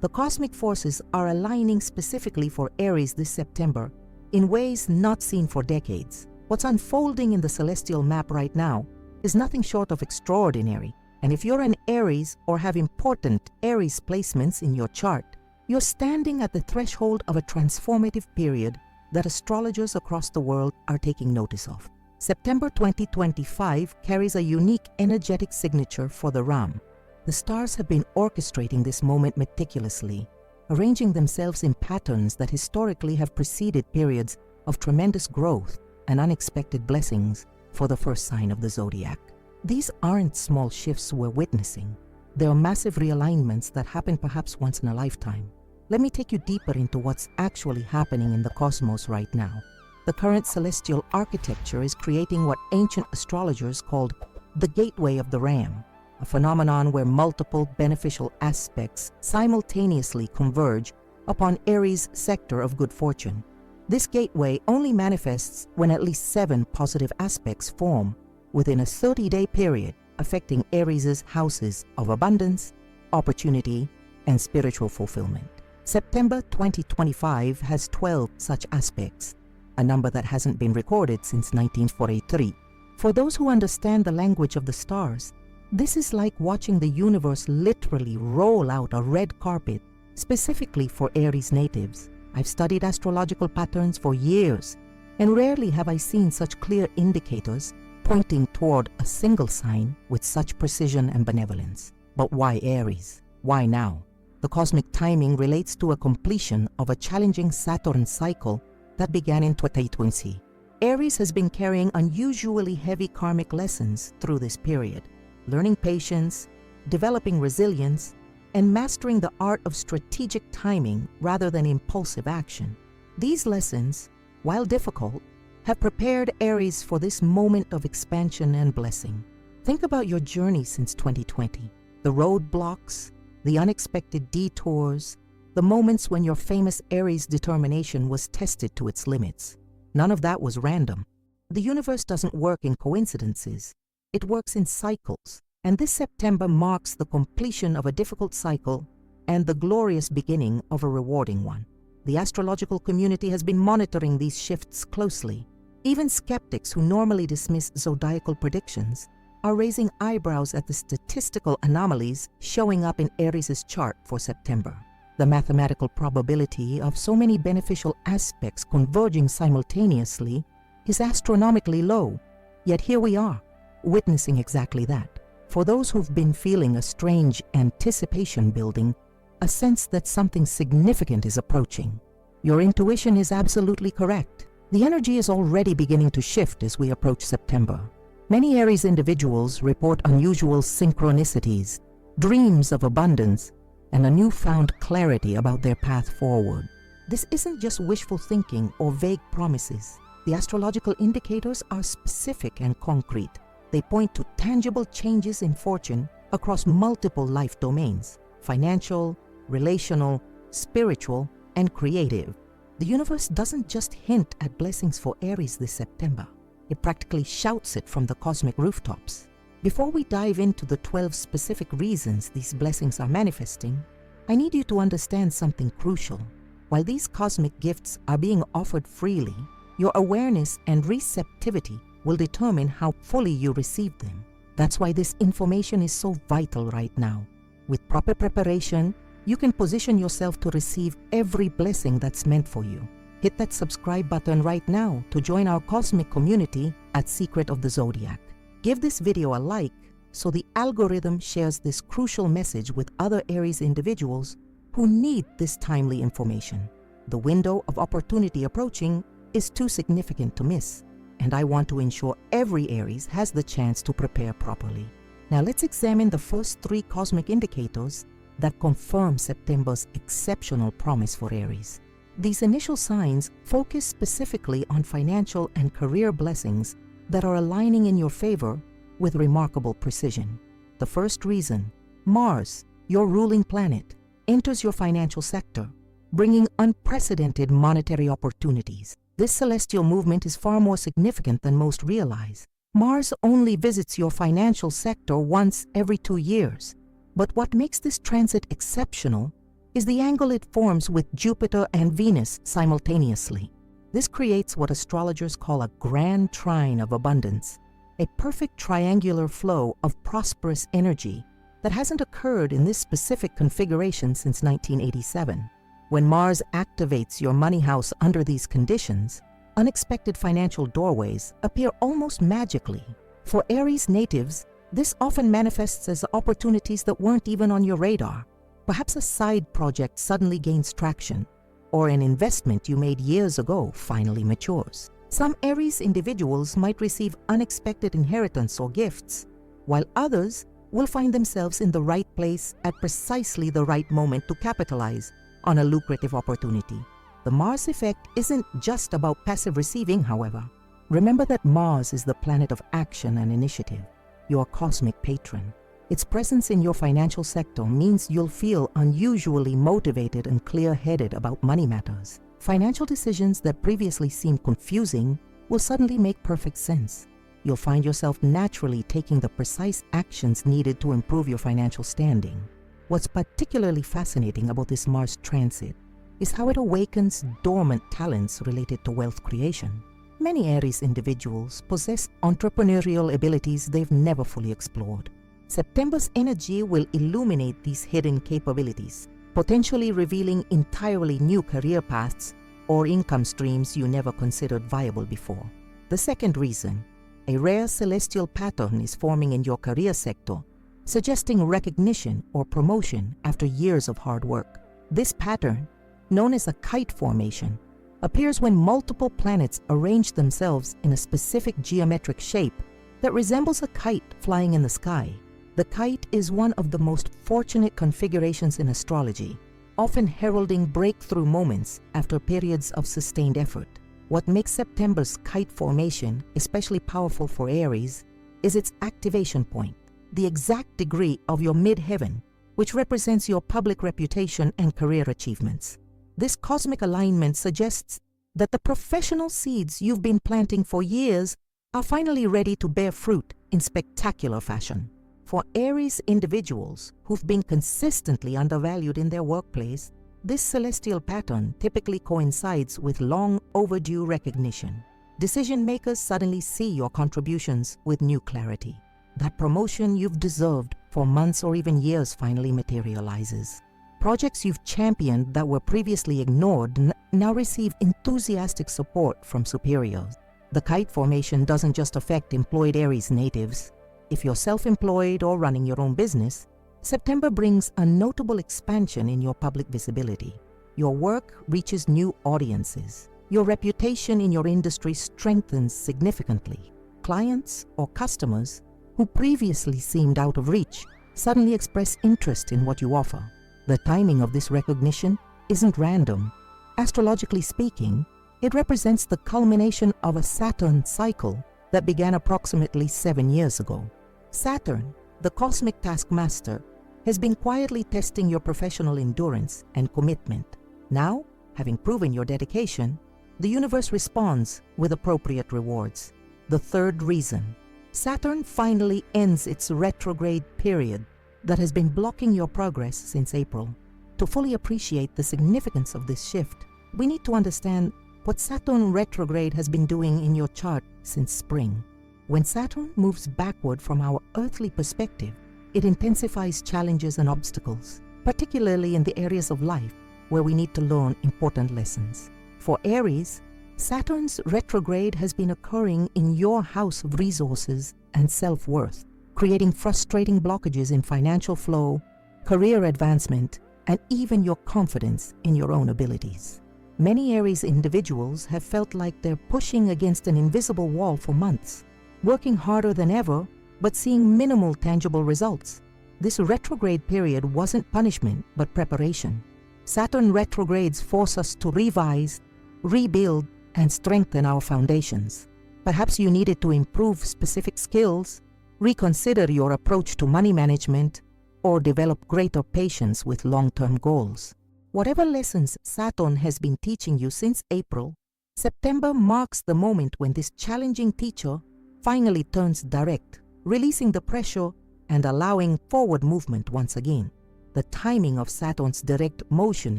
The cosmic forces are aligning specifically for Aries this September in ways not seen for decades. What's unfolding in the celestial map right now is nothing short of extraordinary. And if you're an Aries or have important Aries placements in your chart, you're standing at the threshold of a transformative period that astrologers across the world are taking notice of. September 2025 carries a unique energetic signature for the Ram. The stars have been orchestrating this moment meticulously, arranging themselves in patterns that historically have preceded periods of tremendous growth and unexpected blessings for the first sign of the zodiac. These aren't small shifts we're witnessing. They are massive realignments that happen perhaps once in a lifetime. Let me take you deeper into what's actually happening in the cosmos right now. The current celestial architecture is creating what ancient astrologers called the gateway of the Ram, a phenomenon where multiple beneficial aspects simultaneously converge upon Aries' sector of good fortune. This gateway only manifests when at least 7 positive aspects form within a 30-day period, affecting Aries' houses of abundance, opportunity, and spiritual fulfillment. September 2025 has 12 such aspects, a number that hasn't been recorded since 1943. For those who understand the language of the stars, this is like watching the universe literally roll out a red carpet specifically for Aries natives. I've studied astrological patterns for years, and rarely have I seen such clear indicators pointing toward a single sign with such precision and benevolence. But why Aries? Why now? The cosmic timing relates to a completion of a challenging Saturn cycle that began in 2020. Aries has been carrying unusually heavy karmic lessons through this period, learning patience, developing resilience, and mastering the art of strategic timing rather than impulsive action. These lessons, while difficult, have prepared Aries for this moment of expansion and blessing. Think about your journey since 2020, the roadblocks, the unexpected detours, the moments when your famous Aries determination was tested to its limits. None of that was random. The universe doesn't work in coincidences. It works in cycles. And this September marks the completion of a difficult cycle and the glorious beginning of a rewarding one. The astrological community has been monitoring these shifts closely. Even skeptics who normally dismiss zodiacal predictions are raising eyebrows at the statistical anomalies showing up in Aries' chart for September. The mathematical probability of so many beneficial aspects converging simultaneously is astronomically low, yet here we are, witnessing exactly that. For those who've been feeling a strange anticipation building, a sense that something significant is approaching, your intuition is absolutely correct. The energy is already beginning to shift as we approach September. Many Aries individuals report unusual synchronicities, dreams of abundance, and a newfound clarity about their path forward. This isn't just wishful thinking or vague promises. The astrological indicators are specific and concrete. They point to tangible changes in fortune across multiple life domains: financial, relational, spiritual, and creative. The universe doesn't just hint at blessings for Aries this September. It practically shouts it from the cosmic rooftops. Before we dive into the 12 specific reasons these blessings are manifesting, I need you to understand something crucial. While these cosmic gifts are being offered freely, your awareness and receptivity will determine how fully you receive them. That's why this information is so vital right now. With proper preparation, you can position yourself to receive every blessing that's meant for you. Hit that subscribe button right now to join our cosmic community at Secret of the Zodiac. Give this video a like so the algorithm shares this crucial message with other Aries individuals who need this timely information. The window of opportunity approaching is too significant to miss, and I want to ensure every Aries has the chance to prepare properly. Now let's examine the first 3 cosmic indicators that confirm September's exceptional promise for Aries. These initial signs focus specifically on financial and career blessings that are aligning in your favor with remarkable precision. The first reason: Mars, your ruling planet, enters your financial sector, bringing unprecedented monetary opportunities. This celestial movement is far more significant than most realize. Mars only visits your financial sector once every 2 years. But what makes this transit exceptional is the angle it forms with Jupiter and Venus simultaneously. This creates what astrologers call a grand trine of abundance, a perfect triangular flow of prosperous energy that hasn't occurred in this specific configuration since 1987. When Mars activates your money house under these conditions, unexpected financial doorways appear almost magically. For Aries natives, this often manifests as opportunities that weren't even on your radar. Perhaps a side project suddenly gains traction, or an investment you made years ago finally matures. Some Aries individuals might receive unexpected inheritance or gifts, while others will find themselves in the right place at precisely the right moment to capitalize on a lucrative opportunity. The Mars effect isn't just about passive receiving, however. Remember that Mars is the planet of action and initiative, your cosmic patron. Its presence in your financial sector means you'll feel unusually motivated and clear-headed about money matters. Financial decisions that previously seemed confusing will suddenly make perfect sense. You'll find yourself naturally taking the precise actions needed to improve your financial standing. What's particularly fascinating about this Mars transit is how it awakens dormant talents related to wealth creation. Many Aries individuals possess entrepreneurial abilities they've never fully explored. September's energy will illuminate these hidden capabilities, potentially revealing entirely new career paths or income streams you never considered viable before. The second reason, a rare celestial pattern is forming in your career sector, suggesting recognition or promotion after years of hard work. This pattern, known as a kite formation, appears when multiple planets arrange themselves in a specific geometric shape that resembles a kite flying in the sky. The kite is one of the most fortunate configurations in astrology, often heralding breakthrough moments after periods of sustained effort. What makes September's kite formation especially powerful for Aries is its activation point, the exact degree of your midheaven, which represents your public reputation and career achievements. This cosmic alignment suggests that the professional seeds you've been planting for years are finally ready to bear fruit in spectacular fashion. For Aries individuals who've been consistently undervalued in their workplace, this celestial pattern typically coincides with long overdue recognition. Decision makers suddenly see your contributions with new clarity. That promotion you've deserved for months or even years finally materializes. Projects you've championed that were previously ignored now receive enthusiastic support from superiors. The kite formation doesn't just affect employed Aries natives. If you're self-employed or running your own business, September brings a notable expansion in your public visibility. Your work reaches new audiences. Your reputation in your industry strengthens significantly. Clients or customers who previously seemed out of reach suddenly express interest in what you offer. The timing of this recognition isn't random. Astrologically speaking, it represents the culmination of a Saturn cycle that began approximately 7 years ago. Saturn, the cosmic taskmaster, has been quietly testing your professional endurance and commitment. Now, having proven your dedication, the universe responds with appropriate rewards. The third reason, Saturn finally ends its retrograde period that has been blocking your progress since April. To fully appreciate the significance of this shift, we need to understand what Saturn retrograde has been doing in your chart since spring. When Saturn moves backward from our earthly perspective, it intensifies challenges and obstacles, particularly in the areas of life where we need to learn important lessons. For Aries, Saturn's retrograde has been occurring in your house of resources and self-worth, creating frustrating blockages in financial flow, career advancement, and even your confidence in your own abilities. Many Aries individuals have felt like they're pushing against an invisible wall for months, working harder than ever, but seeing minimal tangible results. This retrograde period wasn't punishment, but preparation. Saturn retrogrades force us to revise, rebuild, and strengthen our foundations. Perhaps you needed to improve specific skills, reconsider your approach to money management, or develop greater patience with long-term goals. Whatever lessons Saturn has been teaching you since April, September marks the moment when this challenging teacher finally turns direct, releasing the pressure and allowing forward movement once again. The timing of Saturn's direct motion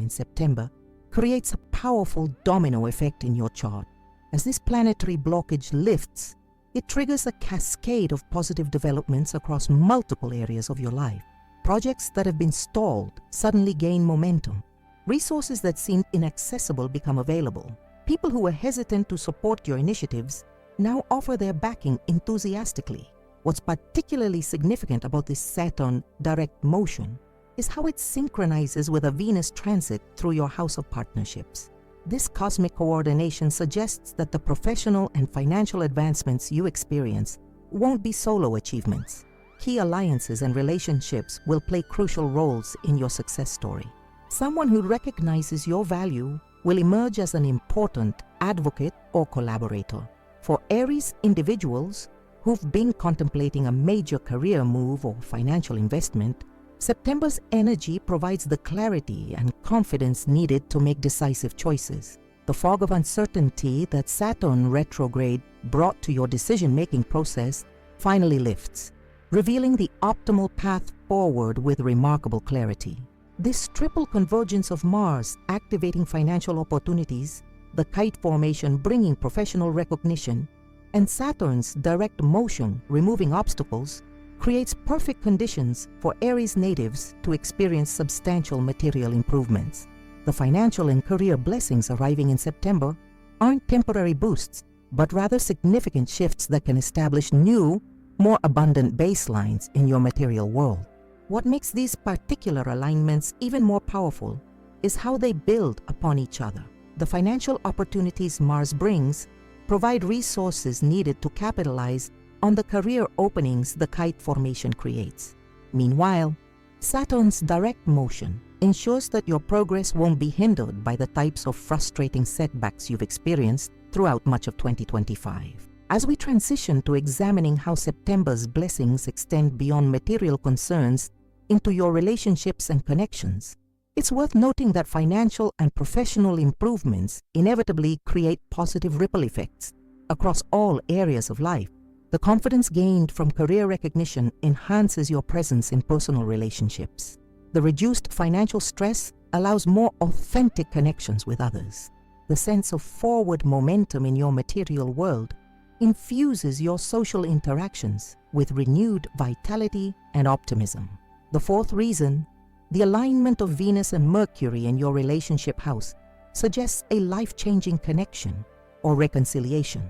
in September creates a powerful domino effect in your chart. As this planetary blockage lifts, it triggers a cascade of positive developments across multiple areas of your life. Projects that have been stalled suddenly gain momentum. Resources that seemed inaccessible become available. People who were hesitant to support your initiatives now offer their backing enthusiastically. What's particularly significant about this Saturn direct motion is how it synchronizes with a Venus transit through your house of partnerships. This cosmic coordination suggests that the professional and financial advancements you experience won't be solo achievements. Key alliances and relationships will play crucial roles in your success story. Someone who recognizes your value will emerge as an important advocate or collaborator. For Aries individuals who've been contemplating a major career move or financial investment, September's energy provides the clarity and confidence needed to make decisive choices. The fog of uncertainty that Saturn retrograde brought to your decision-making process finally lifts, revealing the optimal path forward with remarkable clarity. This triple convergence of Mars activating financial opportunities, the kite formation bringing professional recognition, and Saturn's direct motion removing obstacles creates perfect conditions for Aries natives to experience substantial material improvements. The financial and career blessings arriving in September aren't temporary boosts, but rather significant shifts that can establish new, more abundant baselines in your material world. What makes these particular alignments even more powerful is how they build upon each other. The financial opportunities Mars brings provide resources needed to capitalize on the career openings the kite formation creates. Meanwhile, Saturn's direct motion ensures that your progress won't be hindered by the types of frustrating setbacks you've experienced throughout much of 2025. As we transition to examining how September's blessings extend beyond material concerns into your relationships and connections, it's worth noting that financial and professional improvements inevitably create positive ripple effects across all areas of life. The confidence gained from career recognition enhances your presence in personal relationships. The reduced financial stress allows more authentic connections with others. The sense of forward momentum in your material world infuses your social interactions with renewed vitality and optimism. The fourth reason, the alignment of Venus and Mercury in your relationship house, suggests a life-changing connection or reconciliation.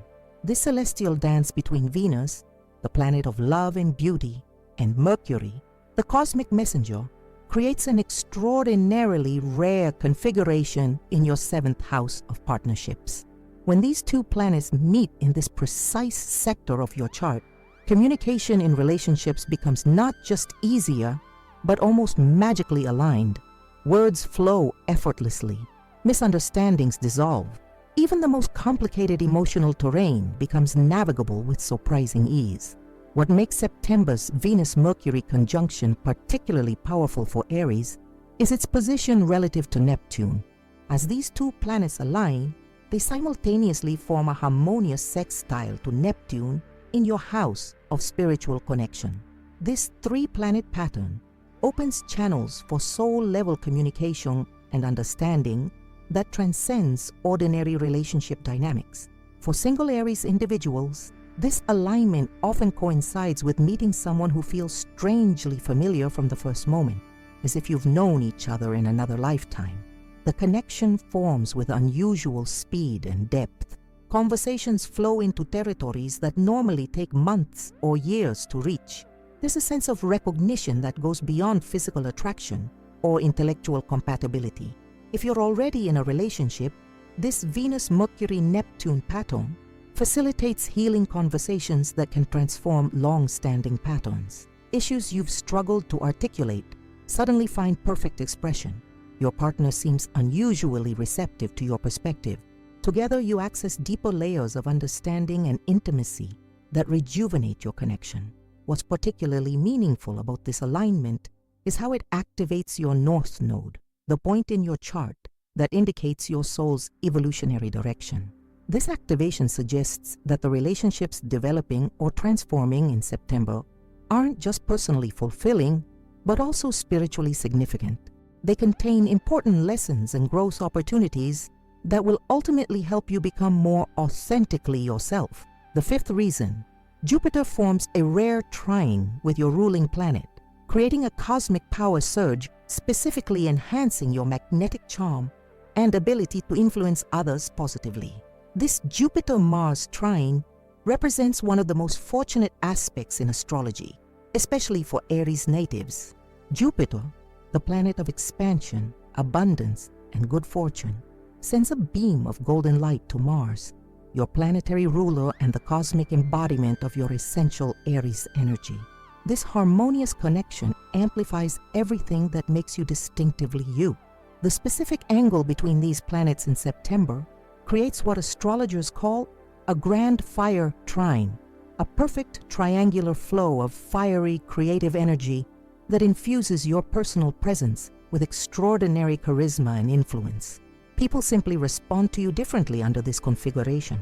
This celestial dance between Venus, the planet of love and beauty, and Mercury, the cosmic messenger, creates an extraordinarily rare configuration in your 7th house of partnerships. When these two planets meet in this precise sector of your chart, communication in relationships becomes not just easier, but almost magically aligned. Words flow effortlessly. Misunderstandings dissolve. Even the most complicated emotional terrain becomes navigable with surprising ease. What makes September's Venus-Mercury conjunction particularly powerful for Aries is its position relative to Neptune. As these two planets align, they simultaneously form a harmonious sextile to Neptune in your house of spiritual connection. This three-planet pattern opens channels for soul-level communication and understanding that transcends ordinary relationship dynamics. For single Aries individuals, this alignment often coincides with meeting someone who feels strangely familiar from the first moment, as if you've known each other in another lifetime. The connection forms with unusual speed and depth. Conversations flow into territories that normally take months or years to reach. There's a sense of recognition that goes beyond physical attraction or intellectual compatibility. If you're already in a relationship, this Venus-Mercury-Neptune pattern facilitates healing conversations that can transform long-standing patterns. Issues you've struggled to articulate suddenly find perfect expression. Your partner seems unusually receptive to your perspective. Together, you access deeper layers of understanding and intimacy that rejuvenate your connection. What's particularly meaningful about this alignment is how it activates your North Node, the point in your chart that indicates your soul's evolutionary direction. This activation suggests that the relationships developing or transforming in September aren't just personally fulfilling, but also spiritually significant. They contain important lessons and growth opportunities that will ultimately help you become more authentically yourself. The fifth reason: Jupiter forms a rare trine with your ruling planet, creating a cosmic power surge, specifically enhancing your magnetic charm and ability to influence others positively. This Jupiter-Mars trine represents one of the most fortunate aspects in astrology, especially for Aries natives. Jupiter, the planet of expansion, abundance, and good fortune, sends a beam of golden light to Mars, your planetary ruler and the cosmic embodiment of your essential Aries energy. This harmonious connection amplifies everything that makes you distinctively you. The specific angle between these planets in September creates what astrologers call a grand fire trine, a perfect triangular flow of fiery creative energy that infuses your personal presence with extraordinary charisma and influence. People simply respond to you differently under this configuration.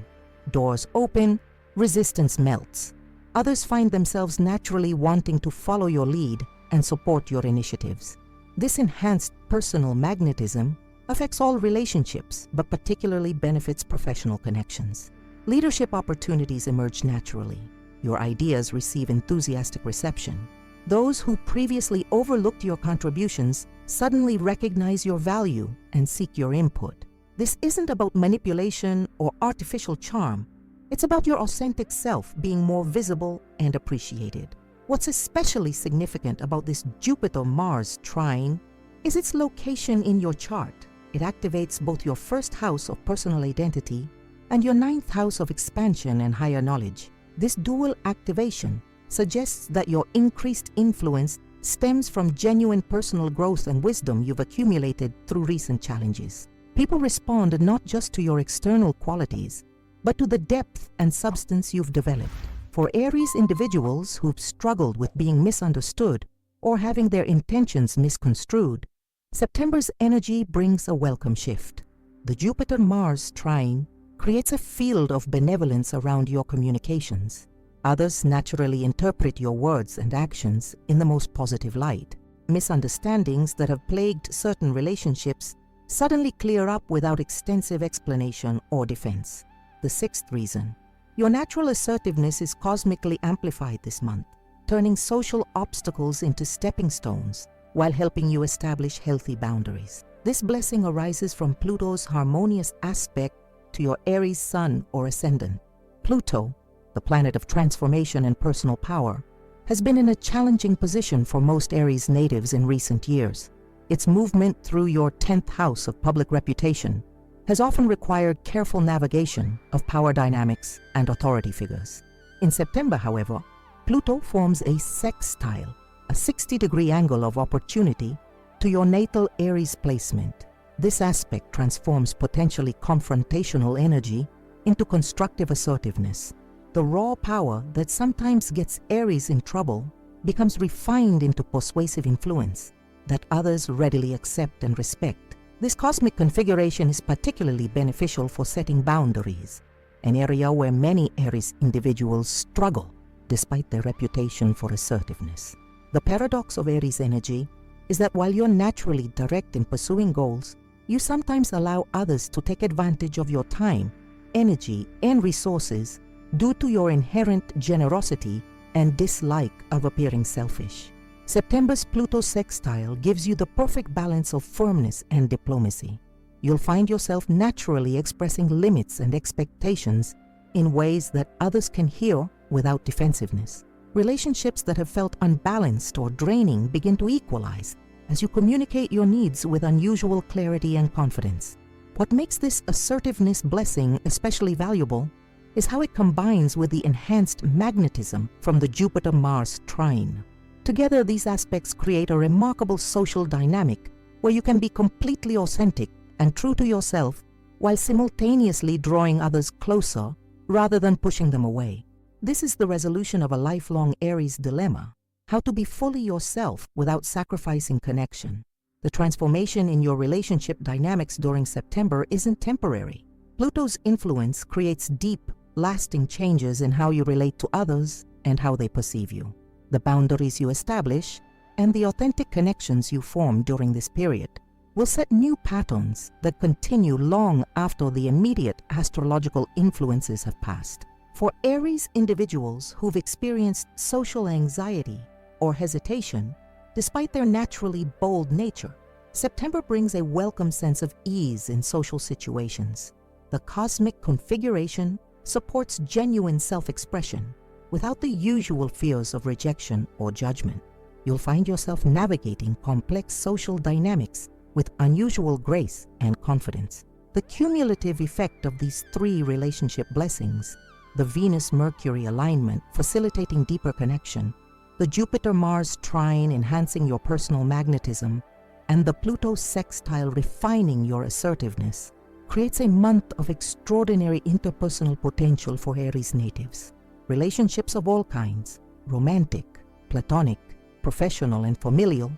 Doors open, resistance melts. Others find themselves naturally wanting to follow your lead and support your initiatives. This enhanced personal magnetism affects all relationships, but particularly benefits professional connections. Leadership opportunities emerge naturally. Your ideas receive enthusiastic reception. Those who previously overlooked your contributions suddenly recognize your value and seek your input. This isn't about manipulation or artificial charm. It's about your authentic self being more visible and appreciated. What's especially significant about this Jupiter-Mars trine is its location in your chart. It activates both your first house of personal identity and your ninth house of expansion and higher knowledge. This dual activation suggests that your increased influence stems from genuine personal growth and wisdom you've accumulated through recent challenges. People respond not just to your external qualities, but to the depth and substance you've developed. For Aries individuals who've struggled with being misunderstood or having their intentions misconstrued, September's energy brings a welcome shift. The Jupiter-Mars trine creates a field of benevolence around your communications. Others naturally interpret your words and actions in the most positive light. Misunderstandings that have plagued certain relationships suddenly clear up without extensive explanation or defense. The sixth reason: your natural assertiveness is cosmically amplified this month, turning social obstacles into stepping stones while helping you establish healthy boundaries. This blessing arises from Pluto's harmonious aspect to your Aries sun or ascendant. Pluto, the planet of transformation and personal power, has been in a challenging position for most Aries natives in recent years. Its movement through your 10th house of public reputation has often required careful navigation of power dynamics and authority figures. In September, however, Pluto forms a sextile, a 60-degree angle of opportunity to your natal Aries placement. This aspect transforms potentially confrontational energy into constructive assertiveness. The raw power that sometimes gets Aries in trouble becomes refined into persuasive influence that others readily accept and respect. This cosmic configuration is particularly beneficial for setting boundaries, an area where many Aries individuals struggle despite their reputation for assertiveness. The paradox of Aries energy is that while you're naturally direct in pursuing goals, you sometimes allow others to take advantage of your time, energy, and resources due to your inherent generosity and dislike of appearing selfish. September's Pluto sextile gives you the perfect balance of firmness and diplomacy. You'll find yourself naturally expressing limits and expectations in ways that others can hear without defensiveness. Relationships that have felt unbalanced or draining begin to equalize as you communicate your needs with unusual clarity and confidence. What makes this assertiveness blessing especially valuable is how it combines with the enhanced magnetism from the Jupiter-Mars trine. Together, these aspects create a remarkable social dynamic where you can be completely authentic and true to yourself while simultaneously drawing others closer rather than pushing them away. This is the resolution of a lifelong Aries dilemma: how to be fully yourself without sacrificing connection. The transformation in your relationship dynamics during September isn't temporary. Pluto's influence creates deep, lasting changes in how you relate to others and how they perceive you. The boundaries you establish, and the authentic connections you form during this period will set new patterns that continue long after the immediate astrological influences have passed. For Aries individuals who've experienced social anxiety or hesitation, despite their naturally bold nature, September brings a welcome sense of ease in social situations. The cosmic configuration supports genuine self-expression without the usual fears of rejection or judgment. You'll find yourself navigating complex social dynamics with unusual grace and confidence. The cumulative effect of these three relationship blessings, the Venus-Mercury alignment facilitating deeper connection, the Jupiter-Mars trine enhancing your personal magnetism, and the Pluto sextile refining your assertiveness, creates a month of extraordinary interpersonal potential for Aries natives. Relationships of all kinds, romantic, platonic, professional, and familial,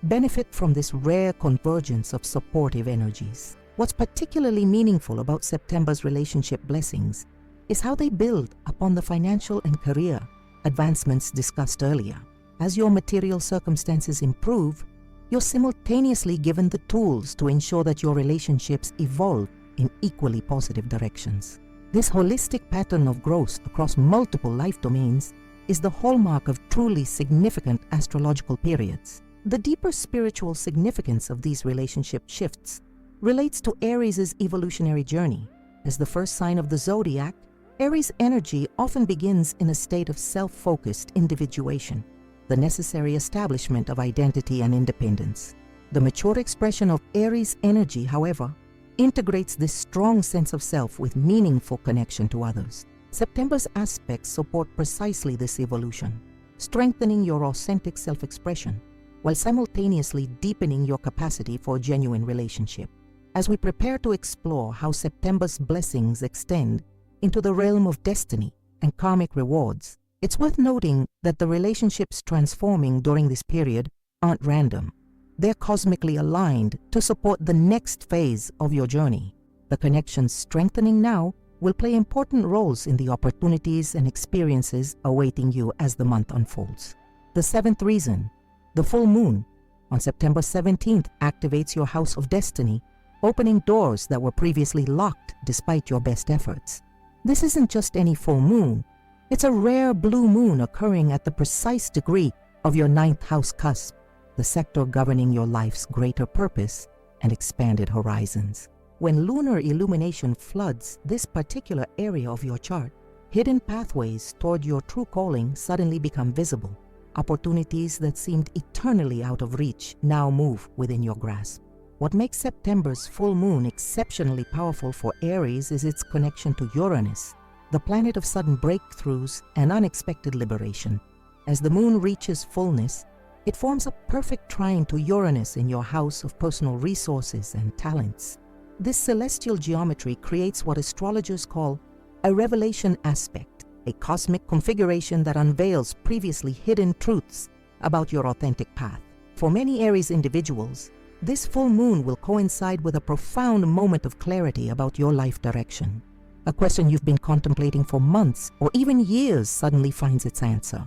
benefit from this rare convergence of supportive energies. What's particularly meaningful about September's relationship blessings is how they build upon the financial and career advancements discussed earlier. As your material circumstances improve, you're simultaneously given the tools to ensure that your relationships evolve in equally positive directions. This holistic pattern of growth across multiple life domains is the hallmark of truly significant astrological periods. The deeper spiritual significance of these relationship shifts relates to Aries' evolutionary journey. As the first sign of the Zodiac, Aries energy often begins in a state of self-focused individuation, the necessary establishment of identity and independence. The mature expression of Aries energy, however, integrates this strong sense of self with meaningful connection to others. September's aspects support precisely this evolution, strengthening your authentic self-expression while simultaneously deepening your capacity for a genuine relationship. As we prepare to explore how September's blessings extend into the realm of destiny and karmic rewards, it's worth noting that the relationships transforming during this period aren't random. They're cosmically aligned to support the next phase of your journey. The connections strengthening now will play important roles in the opportunities and experiences awaiting you as the month unfolds. The seventh reason, the full moon, on September 17th activates your house of destiny, opening doors that were previously locked despite your best efforts. This isn't just any full moon. It's a rare blue moon occurring at the precise degree of your ninth house cusp, the sector governing your life's greater purpose and expanded horizons. When lunar illumination floods this particular area of your chart, hidden pathways toward your true calling suddenly become visible. Opportunities that seemed eternally out of reach now move within your grasp. What makes September's full moon exceptionally powerful for Aries is its connection to Uranus, the planet of sudden breakthroughs and unexpected liberation. As the moon reaches fullness, it forms a perfect trine to Uranus in your house of personal resources and talents. This celestial geometry creates what astrologers call a revelation aspect, a cosmic configuration that unveils previously hidden truths about your authentic path. For many Aries individuals, this full moon will coincide with a profound moment of clarity about your life direction. A question you've been contemplating for months or even years suddenly finds its answer.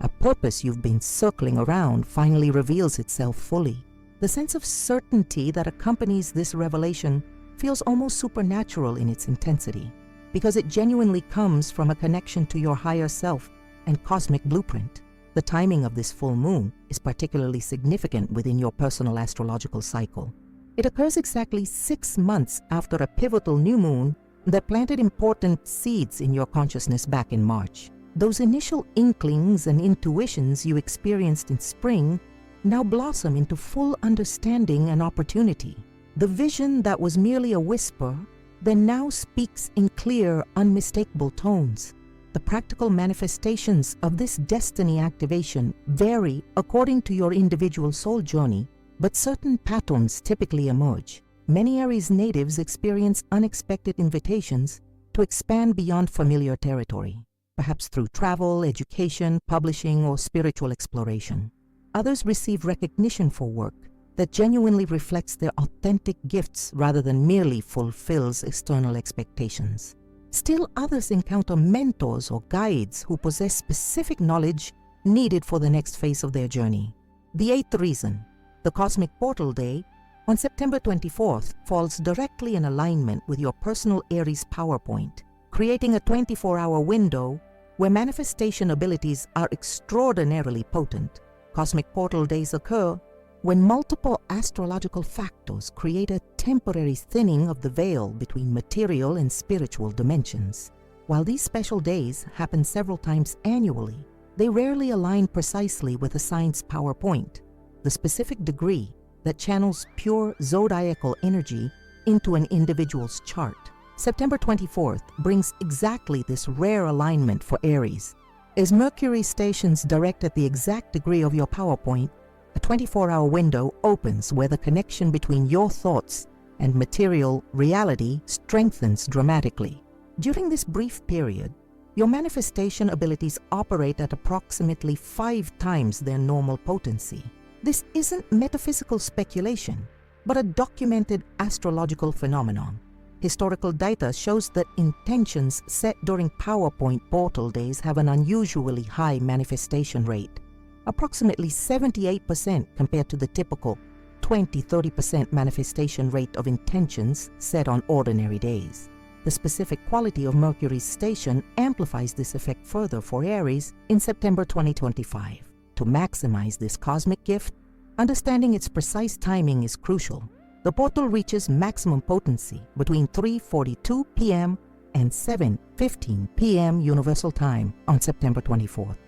A purpose you've been circling around finally reveals itself fully. The sense of certainty that accompanies this revelation feels almost supernatural in its intensity, because it genuinely comes from a connection to your higher self and cosmic blueprint. The timing of this full moon is particularly significant within your personal astrological cycle. It occurs exactly 6 months after a pivotal new moon that planted important seeds in your consciousness back in March. Those initial inklings and intuitions you experienced in spring now blossom into full understanding and opportunity. The vision that was merely a whisper then now speaks in clear, unmistakable tones. The practical manifestations of this destiny activation vary according to your individual soul journey, but certain patterns typically emerge. Many Aries natives experience unexpected invitations to expand beyond familiar territory, perhaps through travel, education, publishing, or spiritual exploration. Others receive recognition for work that genuinely reflects their authentic gifts rather than merely fulfills external expectations. Still others encounter mentors or guides who possess specific knowledge needed for the next phase of their journey. The eighth reason, the cosmic portal day on September 24th falls directly in alignment with your personal Aries power point, creating a 24-hour window where manifestation abilities are extraordinarily potent. Cosmic portal days occur when multiple astrological factors create a temporary thinning of the veil between material and spiritual dimensions. While these special days happen several times annually, they rarely align precisely with a sign's power point, the specific degree that channels pure zodiacal energy into an individual's chart. September 24th brings exactly this rare alignment for Aries. As Mercury stations direct at the exact degree of your power point, a 24-hour window opens where the connection between your thoughts and material reality strengthens dramatically. During this brief period, your manifestation abilities operate at approximately 5 times their normal potency. This isn't metaphysical speculation, but a documented astrological phenomenon. Historical data shows that intentions set during PowerPoint portal days have an unusually high manifestation rate, approximately 78% compared to the typical 20–30% manifestation rate of intentions set on ordinary days. The specific quality of Mercury's station amplifies this effect further for Aries in September 2025. To maximize this cosmic gift, understanding its precise timing is crucial. The portal reaches maximum potency between 3:42 p.m. and 7:15 p.m. Universal Time on September 24th.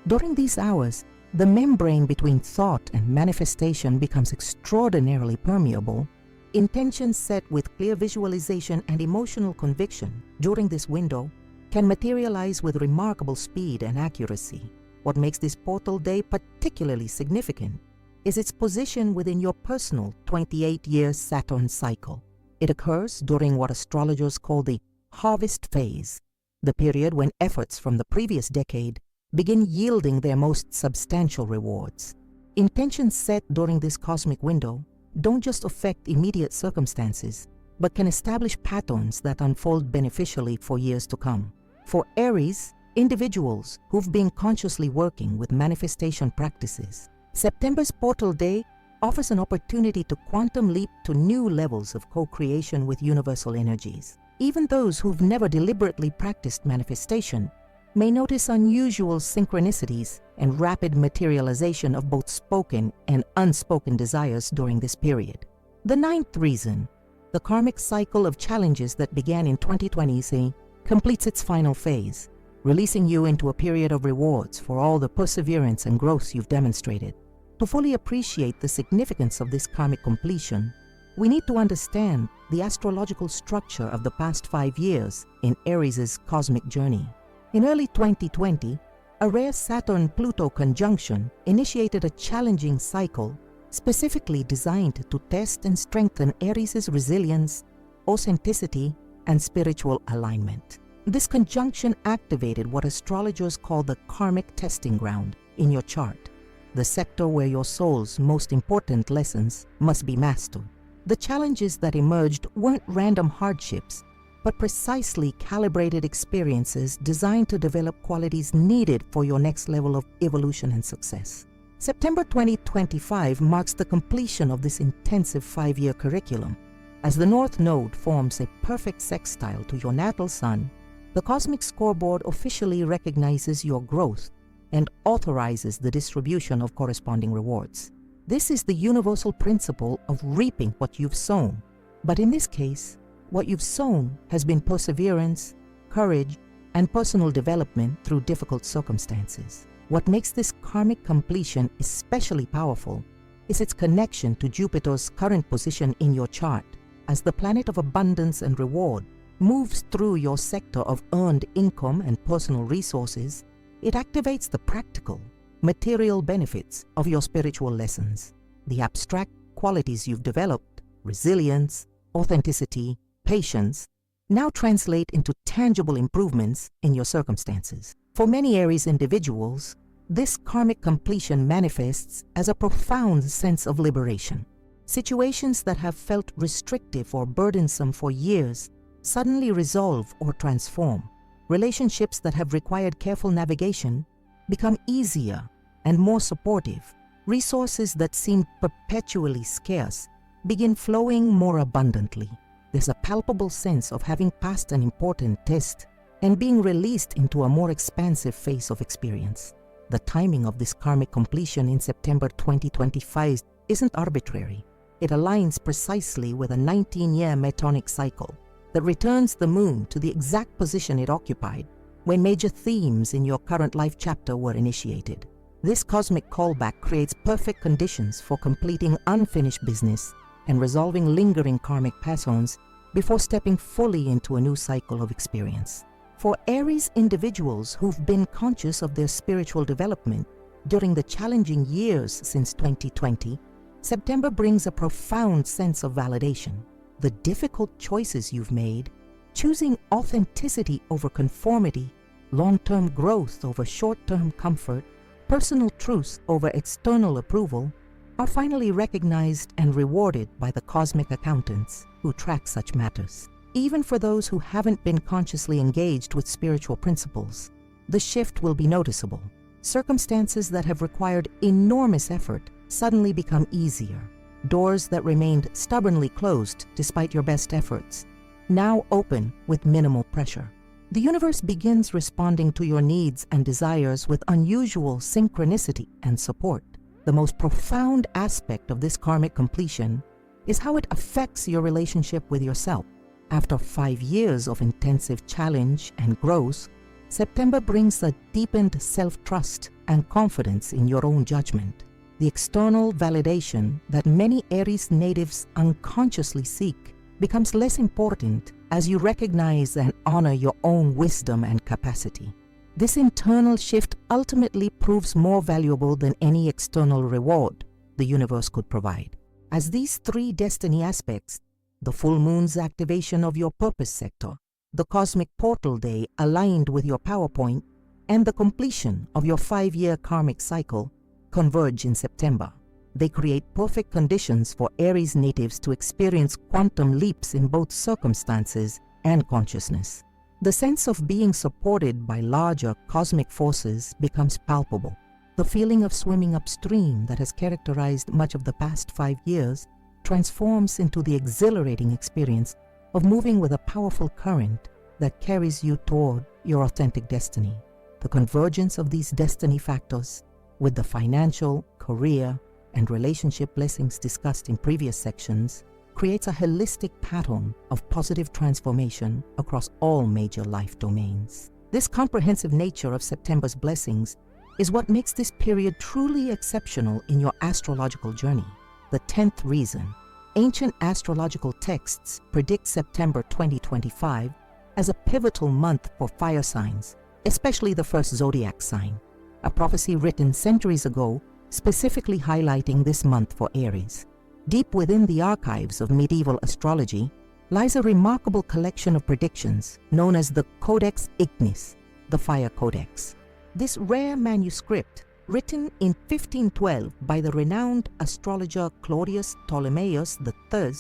During these hours, the membrane between thought and manifestation becomes extraordinarily permeable. Intentions set with clear visualization and emotional conviction during this window can materialize with remarkable speed and accuracy. What makes this portal day particularly significant is its position within your personal 28-year Saturn cycle. It occurs during what astrologers call the harvest phase, the period when efforts from the previous decade begin yielding their most substantial rewards. Intentions set during this cosmic window don't just affect immediate circumstances, but can establish patterns that unfold beneficially for years to come. For Aries, individuals who've been consciously working with manifestation practices, September's portal day offers an opportunity to quantum leap to new levels of co-creation with universal energies. Even those who've never deliberately practiced manifestation may notice unusual synchronicities and rapid materialization of both spoken and unspoken desires during this period. The ninth reason, the karmic cycle of challenges that began in 2020 completes its final phase, releasing you into a period of rewards for all the perseverance and growth you've demonstrated. To fully appreciate the significance of this karmic completion, we need to understand the astrological structure of the past 5 years in Aries' cosmic journey. In early 2020, a rare Saturn-Pluto conjunction initiated a challenging cycle specifically designed to test and strengthen Aries' resilience, authenticity, and spiritual alignment. This conjunction activated what astrologers call the karmic testing ground in your chart, the sector where your soul's most important lessons must be mastered. The challenges that emerged weren't random hardships, but precisely calibrated experiences designed to develop qualities needed for your next level of evolution and success. September 2025 marks the completion of this intensive 5-year curriculum. As the North Node forms a perfect sextile to your natal sun, the cosmic scoreboard officially recognizes your growth and authorizes the distribution of corresponding rewards. This is the universal principle of reaping what you've sown. But in this case, what you've sown has been perseverance, courage, and personal development through difficult circumstances. What makes this karmic completion especially powerful is its connection to Jupiter's current position in your chart. As the planet of abundance and reward moves through your sector of earned income and personal resources, it activates the practical, material benefits of your spiritual lessons. The abstract qualities you've developed, resilience, authenticity, patience, now translate into tangible improvements in your circumstances. For many Aries individuals, this karmic completion manifests as a profound sense of liberation. Situations that have felt restrictive or burdensome for years suddenly resolve or transform. Relationships that have required careful navigation become easier and more supportive. Resources that seemed perpetually scarce begin flowing more abundantly. There's a palpable sense of having passed an important test and being released into a more expansive phase of experience. The timing of this karmic completion in September 2025 isn't arbitrary. It aligns precisely with a 19-year metonic cycle that returns the moon to the exact position it occupied when major themes in your current life chapter were initiated. This cosmic callback creates perfect conditions for completing unfinished business and resolving lingering karmic pass-ons before stepping fully into a new cycle of experience. For Aries individuals who've been conscious of their spiritual development during the challenging years since 2020, September brings a profound sense of validation. The difficult choices you've made, choosing authenticity over conformity, long-term growth over short-term comfort, personal truth over external approval, are finally recognized and rewarded by the cosmic accountants who track such matters. Even for those who haven't been consciously engaged with spiritual principles, the shift will be noticeable. Circumstances that have required enormous effort suddenly become easier. Doors that remained stubbornly closed despite your best efforts now open with minimal pressure. The universe begins responding to your needs and desires with unusual synchronicity and support. The most profound aspect of this karmic completion is how it affects your relationship with yourself. After 5 years of intensive challenge and growth, September brings a deepened self-trust and confidence in your own judgment. The external validation that many Aries natives unconsciously seek becomes less important as you recognize and honor your own wisdom and capacity. This internal shift ultimately proves more valuable than any external reward the universe could provide, as these 3 destiny aspects, the full moon's activation of your purpose sector, the cosmic portal day aligned with your PowerPoint, and the completion of your 5-year karmic cycle, converge in September. They create perfect conditions for Aries natives to experience quantum leaps in both circumstances and consciousness. The sense of being supported by larger cosmic forces becomes palpable. The feeling of swimming upstream that has characterized much of the past 5 years transforms into the exhilarating experience of moving with a powerful current that carries you toward your authentic destiny. The convergence of these destiny factors with the financial, career, and relationship blessings discussed in previous sections creates a holistic pattern of positive transformation across all major life domains. This comprehensive nature of September's blessings is what makes this period truly exceptional in your astrological journey. The 10th reason. Ancient astrological texts predict September 2025 as a pivotal month for fire signs, especially the first zodiac sign, a prophecy written centuries ago specifically highlighting this month for Aries. Deep within the archives of medieval astrology lies a remarkable collection of predictions known as the Codex Ignis, the Fire Codex. This rare manuscript, written in 1512 by the renowned astrologer Claudius Ptolemaeus III,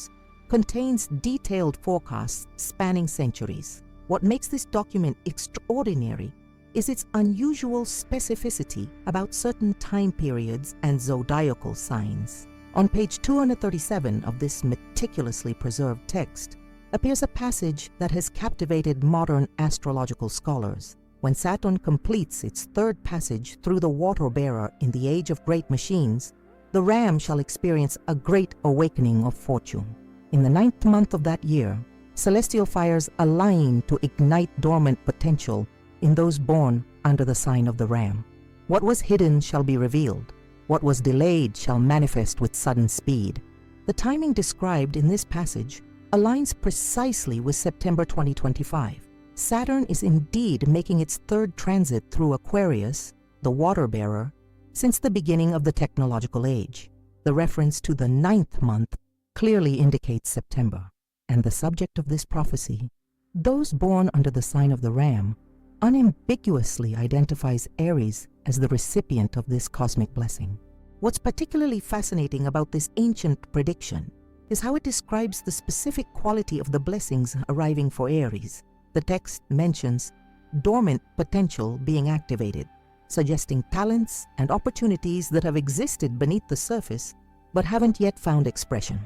contains detailed forecasts spanning centuries. What makes this document extraordinary is its unusual specificity about certain time periods and zodiacal signs. On page 237 of this meticulously preserved text appears a passage that has captivated modern astrological scholars. When Saturn completes its 3rd passage through the water bearer in the age of great machines, the ram shall experience a great awakening of fortune. In the 9th month of that year, celestial fires align to ignite dormant potential in those born under the sign of the ram. What was hidden shall be revealed. What was delayed shall manifest with sudden speed. The timing described in this passage aligns precisely with September 2025. Saturn is indeed making its 3rd transit through Aquarius, the water bearer, since the beginning of the technological age. The reference to the 9th month clearly indicates September, and the subject of this prophecy, those born under the sign of the ram, unambiguously identifies Aries as the recipient of this cosmic blessing. What's particularly fascinating about this ancient prediction is how it describes the specific quality of the blessings arriving for Aries. The text mentions dormant potential being activated, suggesting talents and opportunities that have existed beneath the surface but haven't yet found expression.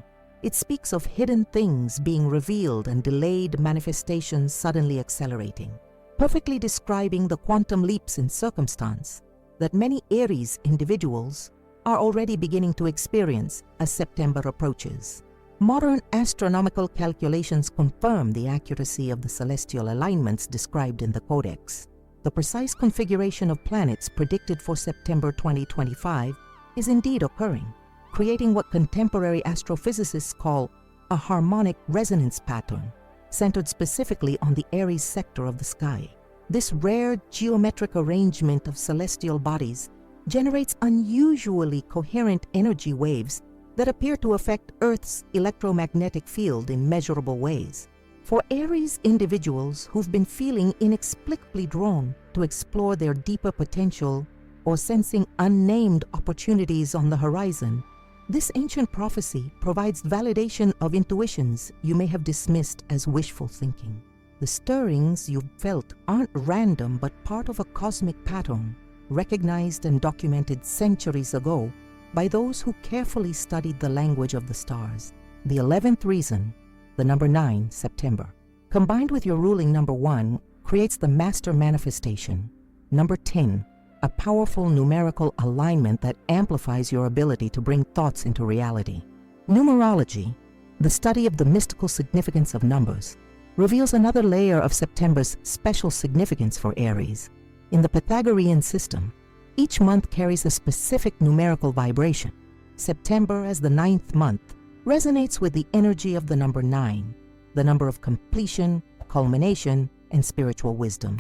It speaks of hidden things being revealed and delayed manifestations suddenly accelerating, perfectly describing the quantum leaps in circumstance that many Aries individuals are already beginning to experience as September approaches. Modern astronomical calculations confirm the accuracy of the celestial alignments described in the Codex. The precise configuration of planets predicted for September 2025 is indeed occurring, creating what contemporary astrophysicists call a harmonic resonance pattern, centered specifically on the Aries sector of the sky. This rare geometric arrangement of celestial bodies generates unusually coherent energy waves that appear to affect Earth's electromagnetic field in measurable ways. For Aries individuals who've been feeling inexplicably drawn to explore their deeper potential or sensing unnamed opportunities on the horizon, this ancient prophecy provides validation of intuitions you may have dismissed as wishful thinking. The stirrings you've felt aren't random but part of a cosmic pattern, recognized and documented centuries ago by those who carefully studied the language of the stars. The 11th reason, the number 9, September, combined with your ruling number 1, creates the master manifestation. Number 10, a powerful numerical alignment that amplifies your ability to bring thoughts into reality. Numerology, the study of the mystical significance of numbers, reveals another layer of September's special significance for Aries. In the Pythagorean system, each month carries a specific numerical vibration. September, as the 9th month, resonates with the energy of the number 9, the number of completion, culmination, and spiritual wisdom.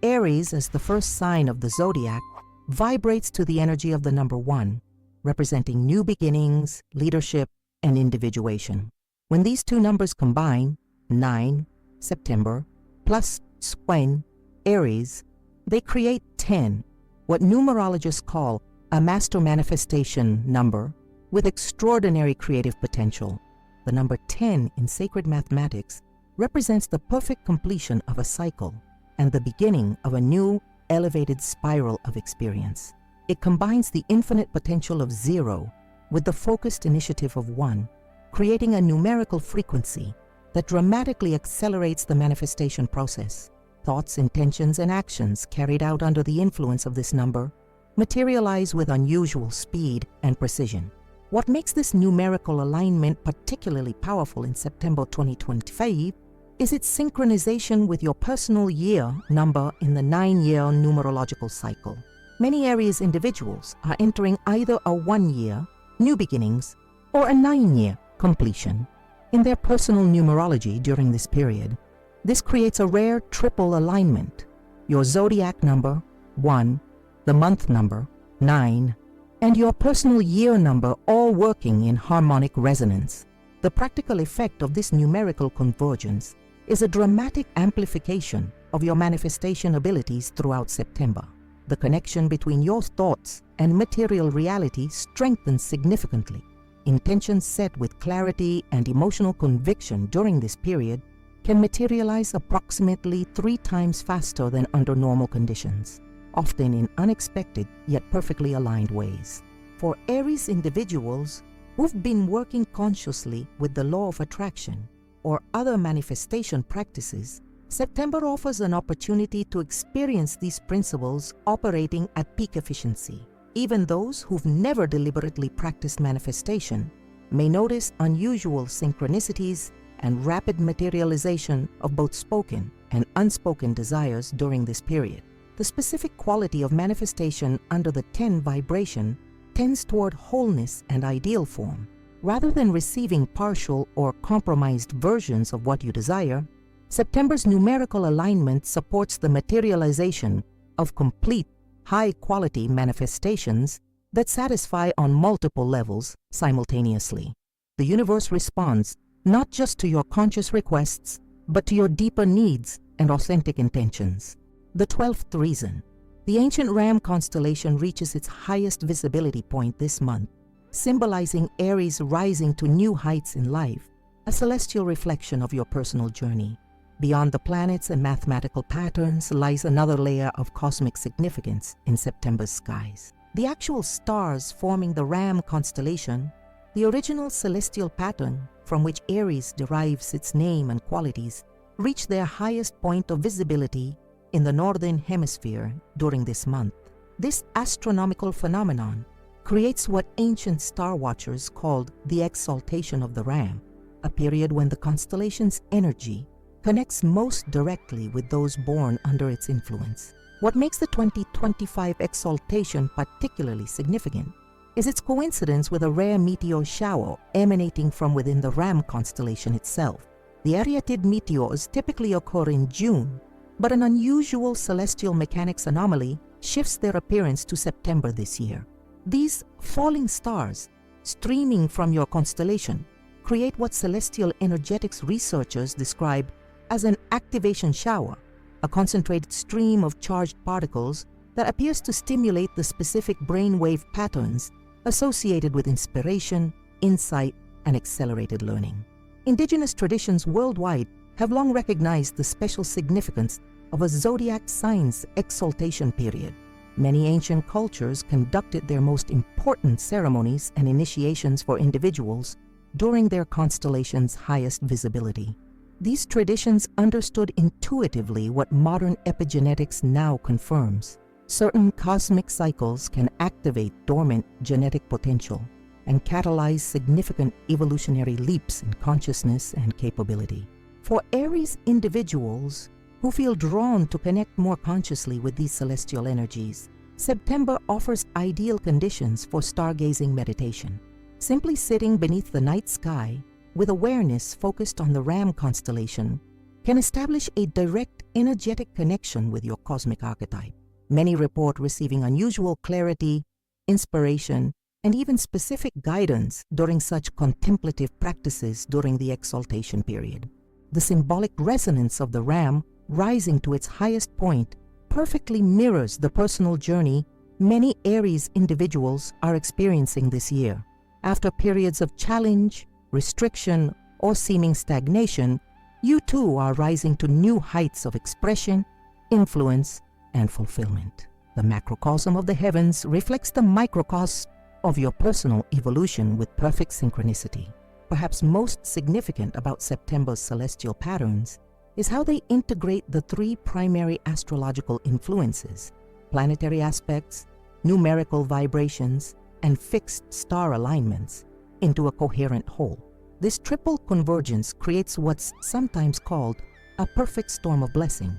Aries, as the first sign of the Zodiac, vibrates to the energy of the number 1, representing new beginnings, leadership, and individuation. When these two numbers combine, 9, September, plus Squen, Aries, they create 10, what numerologists call a master manifestation number with extraordinary creative potential. The number 10 in sacred mathematics represents the perfect completion of a cycle and the beginning of a new, elevated spiral of experience. It combines the infinite potential of 0 with the focused initiative of 1, creating a numerical frequency that dramatically accelerates the manifestation process. Thoughts, intentions, and actions carried out under the influence of this number materialize with unusual speed and precision. What makes this numerical alignment particularly powerful in September 2025 is its synchronization with your personal year number in the 9-year numerological cycle. Many Aries individuals are entering either a 1-year, new beginnings, or a 9-year, completion, in their personal numerology during this period. This creates a rare triple alignment: your zodiac number, 1, the month number, 9, and your personal year number all working in harmonic resonance. The practical effect of this numerical convergence is a dramatic amplification of your manifestation abilities throughout September. The connection between your thoughts and material reality strengthens significantly. Intentions set with clarity and emotional conviction during this period can materialize approximately 3 times faster than under normal conditions, often in unexpected yet perfectly aligned ways. For Aries individuals who've been working consciously with the law of attraction or other manifestation practices, September offers an opportunity to experience these principles operating at peak efficiency. Even those who've never deliberately practiced manifestation may notice unusual synchronicities and rapid materialization of both spoken and unspoken desires during this period. The specific quality of manifestation under the 10 vibration tends toward wholeness and ideal form. Rather than receiving partial or compromised versions of what you desire, September's numerical alignment supports the materialization of complete, high-quality manifestations that satisfy on multiple levels simultaneously. The universe responds not just to your conscious requests, but to your deeper needs and authentic intentions. The 12th reason. The ancient Ram constellation reaches its highest visibility point this month, symbolizing Aries rising to new heights in life, a celestial reflection of your personal journey. Beyond the planets and mathematical patterns lies another layer of cosmic significance in September's skies. The actual stars forming the Ram constellation, the original celestial pattern from which Aries derives its name and qualities, reach their highest point of visibility in the northern hemisphere during this month. This astronomical phenomenon creates what ancient star watchers called the exaltation of the Ram, a period when the constellation's energy connects most directly with those born under its influence. What makes the 2025 exaltation particularly significant is its coincidence with a rare meteor shower emanating from within the Ram constellation itself. The Arietid meteors typically occur in June, but an unusual celestial mechanics anomaly shifts their appearance to September this year. These falling stars, streaming from your constellation, create what celestial energetics researchers describe as an activation shower, a concentrated stream of charged particles that appears to stimulate the specific brainwave patterns associated with inspiration, insight, and accelerated learning. Indigenous traditions worldwide have long recognized the special significance of a zodiac sign's exaltation period. Many ancient cultures conducted their most important ceremonies and initiations for individuals during their constellation's highest visibility. These traditions understood intuitively what modern epigenetics now confirms. Certain cosmic cycles can activate dormant genetic potential and catalyze significant evolutionary leaps in consciousness and capability. For Aries individuals who feel drawn to connect more consciously with these celestial energies, September offers ideal conditions for stargazing meditation. Simply sitting beneath the night sky with awareness focused on the Ram constellation can establish a direct energetic connection with your cosmic archetype. Many report receiving unusual clarity, inspiration, and even specific guidance during such contemplative practices during the exaltation period. The symbolic resonance of the Ram rising to its highest point perfectly mirrors the personal journey many Aries individuals are experiencing this year. After periods of challenge, restriction, or seeming stagnation, you too are rising to new heights of expression, influence, and fulfillment. The macrocosm of the heavens reflects the microcosm of your personal evolution with perfect synchronicity. Perhaps most significant about September's celestial patterns is how they integrate the three primary astrological influences: planetary aspects, numerical vibrations, and fixed star alignments, into a coherent whole. This triple convergence creates what's sometimes called a perfect storm of blessing,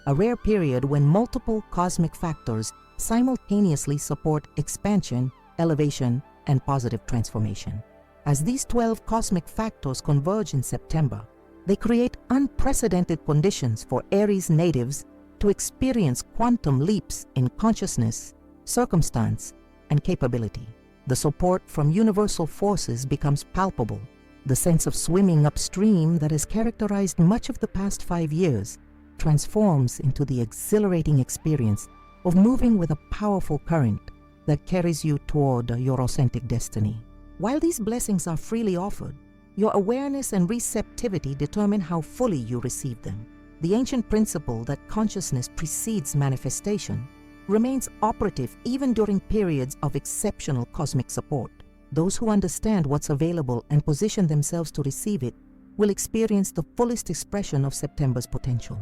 a rare period when multiple cosmic factors simultaneously support expansion, elevation, and positive transformation. As these 12 cosmic factors converge in September, they create unprecedented conditions for Aries natives to experience quantum leaps in consciousness, circumstance, and capability. The support from universal forces becomes palpable. The sense of swimming upstream that has characterized much of the past 5 years transforms into the exhilarating experience of moving with a powerful current that carries you toward your authentic destiny. While these blessings are freely offered, your awareness and receptivity determine how fully you receive them. The ancient principle that consciousness precedes manifestation remains operative even during periods of exceptional cosmic support. Those who understand what's available and position themselves to receive it will experience the fullest expression of September's potential.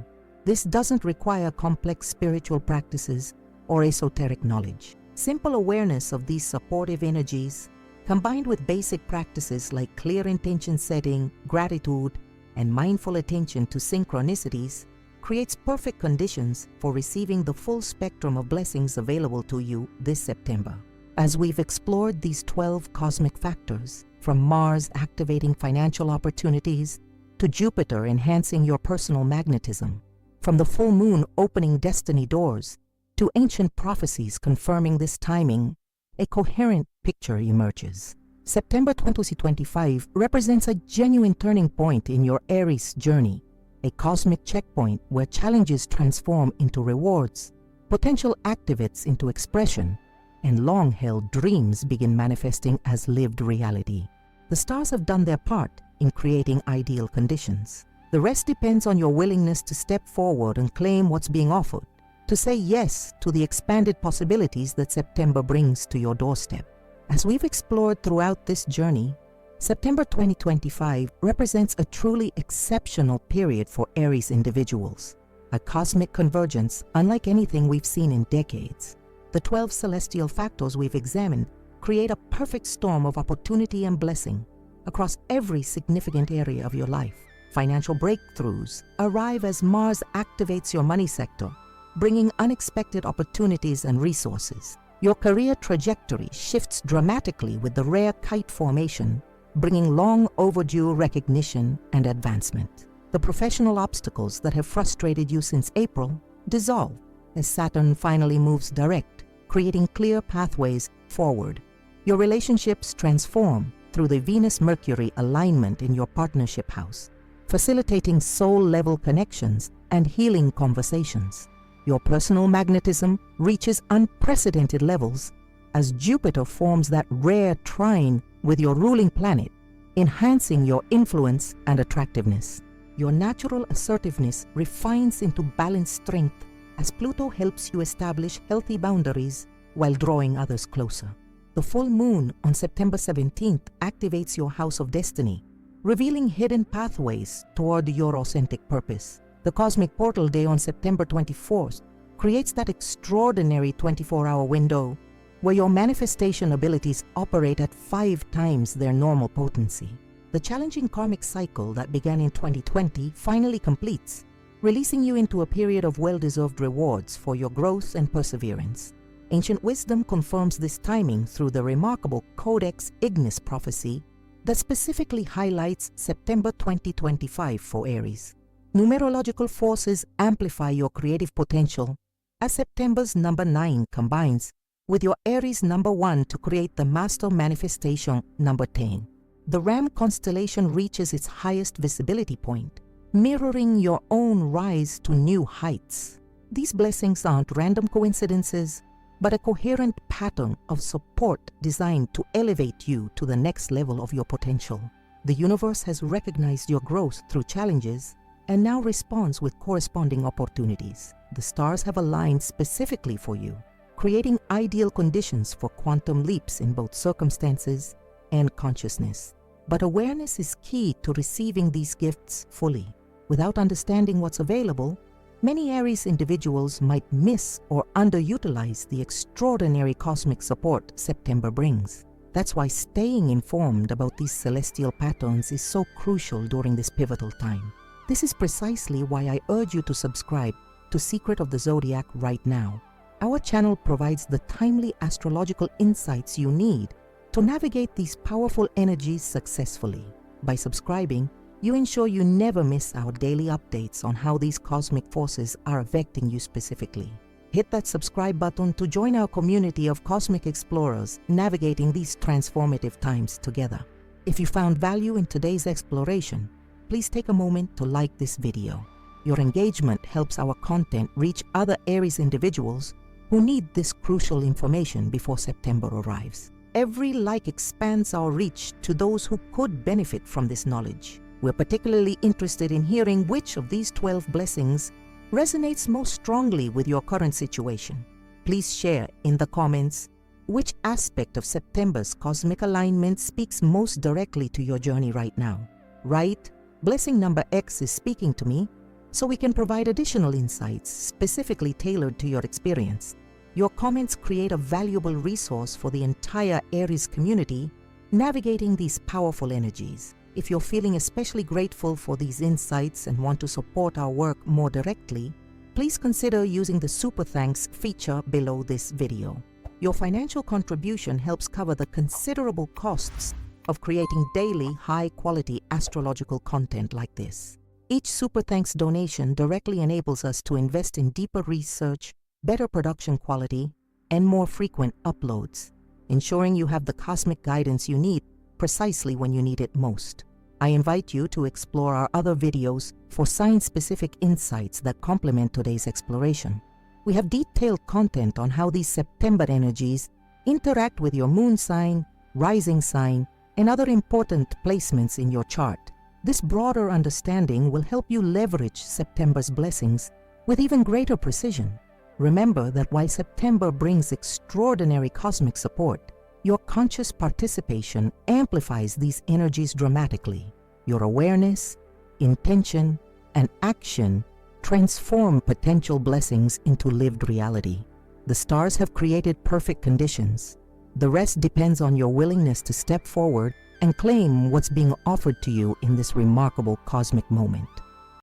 This doesn't require complex spiritual practices or esoteric knowledge. Simple awareness of these supportive energies, combined with basic practices like clear intention setting, gratitude, and mindful attention to synchronicities, creates perfect conditions for receiving the full spectrum of blessings available to you this September. As we've explored these 12 cosmic factors, from Mars activating financial opportunities to Jupiter enhancing your personal magnetism, from the full moon opening destiny doors to ancient prophecies confirming this timing, a coherent picture emerges. September 2025 represents a genuine turning point in your Aries journey, a cosmic checkpoint where challenges transform into rewards, potential activates into expression, and long-held dreams begin manifesting as lived reality. The stars have done their part in creating ideal conditions. The rest depends on your willingness to step forward and claim what's being offered, to say yes to the expanded possibilities that September brings to your doorstep. As we've explored throughout this journey, September 2025 represents a truly exceptional period for Aries individuals, a cosmic convergence unlike anything we've seen in decades. The 12 celestial factors we've examined create a perfect storm of opportunity and blessing across every significant area of your life. Financial breakthroughs arrive as Mars activates your money sector, bringing unexpected opportunities and resources. Your career trajectory shifts dramatically with the rare kite formation, bringing long overdue recognition and advancement. The professional obstacles that have frustrated you since April dissolve as Saturn finally moves direct, creating clear pathways forward. Your relationships transform through the Venus-Mercury alignment in your partnership house, facilitating soul-level connections and healing conversations. Your personal magnetism reaches unprecedented levels as Jupiter forms that rare trine with your ruling planet, enhancing your influence and attractiveness. Your natural assertiveness refines into balanced strength as Pluto helps you establish healthy boundaries while drawing others closer. The full moon on September 17th activates your house of destiny, revealing hidden pathways toward your authentic purpose. The cosmic portal day on September 24th creates that extraordinary 24-hour window where your manifestation abilities operate at 5 times their normal potency. The challenging karmic cycle that began in 2020 finally completes, releasing you into a period of well-deserved rewards for your growth and perseverance. Ancient wisdom confirms this timing through the remarkable Codex Ignis prophecy that specifically highlights September 2025 for Aries. Numerological forces amplify your creative potential as September's number 9 combines with your Aries number 1 to create the master manifestation number 10. The Ram constellation reaches its highest visibility point, mirroring your own rise to new heights. These blessings aren't random coincidences, but a coherent pattern of support designed to elevate you to the next level of your potential. The universe has recognized your growth through challenges and now responds with corresponding opportunities. The stars have aligned specifically for you, creating ideal conditions for quantum leaps in both circumstances and consciousness. But awareness is key to receiving these gifts fully. Without understanding what's available, many Aries individuals might miss or underutilize the extraordinary cosmic support September brings. That's why staying informed about these celestial patterns is so crucial during this pivotal time. This is precisely why I urge you to subscribe to Secret of the Zodiac right now. Our channel provides the timely astrological insights you need to navigate these powerful energies successfully. By subscribing, you ensure you never miss our daily updates on how these cosmic forces are affecting you specifically. Hit that subscribe button to join our community of cosmic explorers navigating these transformative times together. If you found value in today's exploration, please take a moment to like this video. Your engagement helps our content reach other Aries individuals who need this crucial information before September arrives. Every like expands our reach to those who could benefit from this knowledge. We're particularly interested in hearing which of these 12 blessings resonates most strongly with your current situation. Please share in the comments which aspect of September's cosmic alignment speaks most directly to your journey right now. Write, "Blessing number X is speaking to me," so we can provide additional insights specifically tailored to your experience. Your comments create a valuable resource for the entire Aries community navigating these powerful energies. If you're feeling especially grateful for these insights and want to support our work more directly, please consider using the Super Thanks feature below this video. Your financial contribution helps cover the considerable costs of creating daily, high-quality astrological content like this. Each Super Thanks donation directly enables us to invest in deeper research, better production quality, and more frequent uploads, ensuring you have the cosmic guidance you need precisely when you need it most. I invite you to explore our other videos for sign-specific insights that complement today's exploration. We have detailed content on how these September energies interact with your moon sign, rising sign, and other important placements in your chart. This broader understanding will help you leverage September's blessings with even greater precision. Remember that while September brings extraordinary cosmic support, your conscious participation amplifies these energies dramatically. Your awareness, intention, and action transform potential blessings into lived reality. The stars have created perfect conditions. The rest depends on your willingness to step forward and claim what's being offered to you in this remarkable cosmic moment.